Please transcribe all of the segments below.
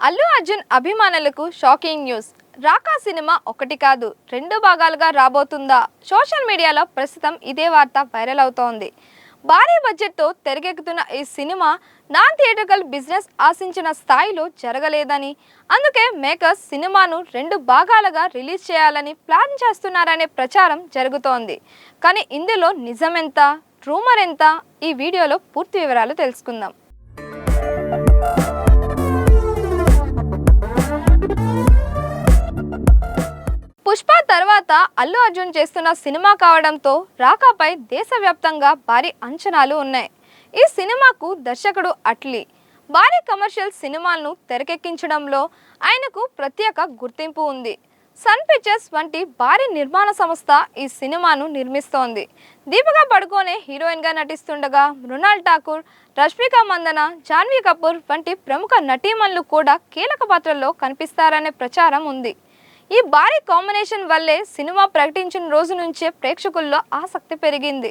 అల్లు అర్జున్ అభిమానులకు shocking news. రాకా cinema ఒకటి కాదు రెండు భాగాలుగా రాబోతుందా? సోషల్ మీడియాలో ప్రస్తుతం ఇదే వార్త వైరల్ అవుతోంది. భారీ బడ్జెట్తో తెరకెక్కుతున్న ఈ సినిమా నాన్ థియేట్రికల్ బిజినెస్ ఆశించిన స్థాయిలో జరగలేదని, అందుకే మేకర్స్ సినిమాను రెండు భాగాలుగా రిలీజ్ చేయాలని ప్లాన్ చేస్తున్నారనే ప్రచారం జరుగుతోంది. కానీ ఇందులో నిజమెంత, రూమర్ ఎంత? ఈ వీడియోలో పూర్తి వివరాలు తెలుసుకుందాం. పుష్ప తర్వాత అల్లు అర్జున్ చేస్తున్న సినిమా కావడంతో రాకాపై దేశవ్యాప్తంగా భారీ అంచనాలు ఉన్నాయి. ఈ సినిమాకు దర్శకుడు అట్లీ భారీ కమర్షియల్ సినిమాలను తెరకెక్కించడంలో ఆయనకు ప్రత్యేక గుర్తింపు ఉంది. సన్ పిక్చర్స్ వంటి భారీ నిర్మాణ సంస్థ ఈ సినిమాను నిర్మిస్తోంది. దీపికా పడుకోనే హీరోయిన్గా నటిస్తుండగా మృణాల్ ఠాకూర్, రష్మిక మందన, జాన్వీ కపూర్ వంటి ప్రముఖ నటీమణులు కూడా కీలక పాత్రల్లో కనిపిస్తారనే ప్రచారం ఉంది. ఈ భారీ కాంబినేషన్ వల్లే సినిమా ప్రకటించిన రోజు నుంచే ప్రేక్షకుల్లో ఆసక్తి పెరిగింది.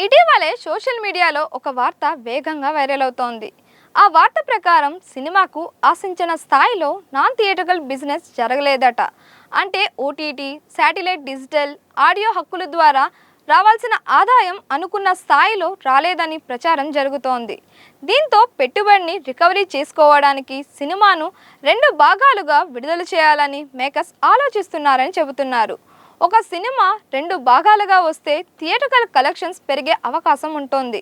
ఇటీవలే సోషల్ మీడియాలో ఒక వార్త వేగంగా వైరల్ అవుతోంది. ఆ వార్త ప్రకారం సినిమాకు ఆశించిన స్థాయిలో నాన్ థియేట్రికల్ బిజినెస్ జరగలేదట. అంటే ఓటీటీ, శాటిలైట్, డిజిటల్ ఆడియో హక్కుల ద్వారా రావాల్సిన ఆదాయం అనుకున్న స్థాయిలో రాలేదని ప్రచారం జరుగుతోంది. దీంతో పెట్టుబడిని రికవరీ చేసుకోవడానికి సినిమాను రెండు భాగాలుగా విడుదల చేయాలని మేకర్స్ ఆలోచిస్తున్నారని చెబుతున్నారు. ఒక సినిమా రెండు భాగాలుగా వస్తే థియేట్రికల్ కలెక్షన్స్ పెరిగే అవకాశం ఉంటుంది.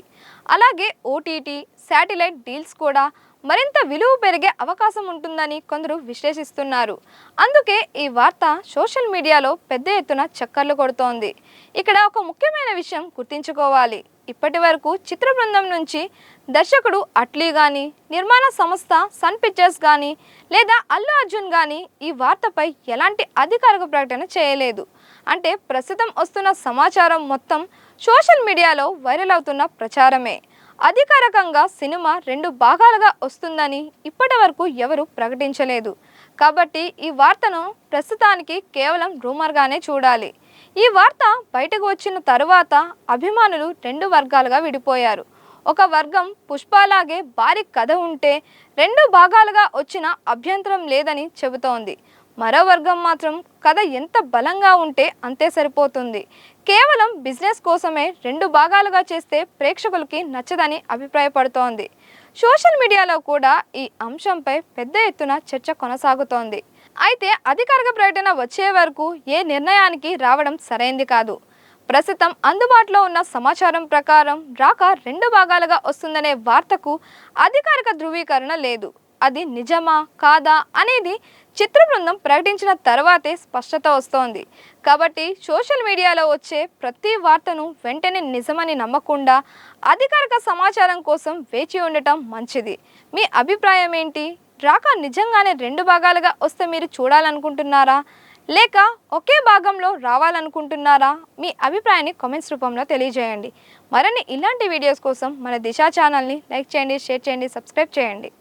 అలాగే ఓటీటీ, శాటిలైట్ డీల్స్ కూడా మరింత విలువ పెరిగే అవకాశం ఉంటుందని కొందరు విశ్లేషిస్తున్నారు. అందుకే ఈ వార్త సోషల్ మీడియాలో పెద్ద ఎత్తున చక్కర్లు కొడుతోంది. ఇక్కడ ఒక ముఖ్యమైన విషయం గుర్తుంచుకోవాలి. ఇప్పటి వరకు చిత్ర బృందం నుంచి దర్శకుడు అట్లీ కానీ, నిర్మాణ సంస్థ సన్ పిక్చర్స్ కానీ లేదా అల్లు అర్జున్ కానీ ఈ వార్తపై ఎలాంటి అధికారిక ప్రకటన చేయలేదు. అంటే ప్రస్తుతం వస్తున్న సమాచారం మొత్తం సోషల్ మీడియాలో వైరల్ అవుతున్న ప్రచారమే. అధికారికంగా సినిమా రెండు భాగాలుగా వస్తుందని ఇప్పటి వరకు ఎవరు ప్రకటించలేదు. కాబట్టి ఈ వార్తను ప్రస్తుతానికి కేవలం రూమర్గానే చూడాలి. ఈ వార్త బయటకు వచ్చిన తరువాత అభిమానులు రెండు వర్గాలుగా విడిపోయారు. ఒక వర్గం పుష్పలాగే భారీ కథ ఉంటే రెండు భాగాలుగా వచ్చిన అభ్యంతరం లేదని చెబుతోంది. మరో వర్గం మాత్రం కథ ఎంత బలంగా ఉంటే అంతే సరిపోతుంది, కేవలం బిజినెస్ కోసమే రెండు భాగాలుగా చేస్తే ప్రేక్షకులకి నచ్చదని అభిప్రాయపడుతోంది. సోషల్ మీడియాలో కూడా ఈ అంశంపై పెద్ద ఎత్తున చర్చ కొనసాగుతోంది. అయితే అధికారిక ప్రకటన వచ్చే వరకు ఏ నిర్ణయానికి రావడం సరైంది కాదు. ప్రస్తుతం అందుబాటులో ఉన్న సమాచారం ప్రకారం రాకా రెండు భాగాలుగా వస్తుందనే వార్తకు అధికారిక ధృవీకరణ లేదు. అది నిజమా కాదా అనేది చిత్ర బృందం ప్రకటించిన తర్వాతే స్పష్టత వస్తోంది. కాబట్టి సోషల్ మీడియాలో వచ్చే ప్రతి వార్తను వెంటనే నిజమని నమ్మకుండా అధికారిక సమాచారం కోసం వేచి ఉండటం మంచిది. మీ అభిప్రాయం ఏంటి? రాకా నిజంగానే రెండు భాగాలుగా వస్తే మీరు చూడాలనుకుంటున్నారా, లేక ఒకే భాగంలో రావాలనుకుంటున్నారా? మీ అభిప్రాయాన్ని కామెంట్స్ రూపంలో తెలియజేయండి. మరిన్ని ఇలాంటి వీడియోస్ కోసం మన దిశ ఛానల్ని లైక్ చేయండి, షేర్ చేయండి, సబ్స్క్రైబ్ చేయండి.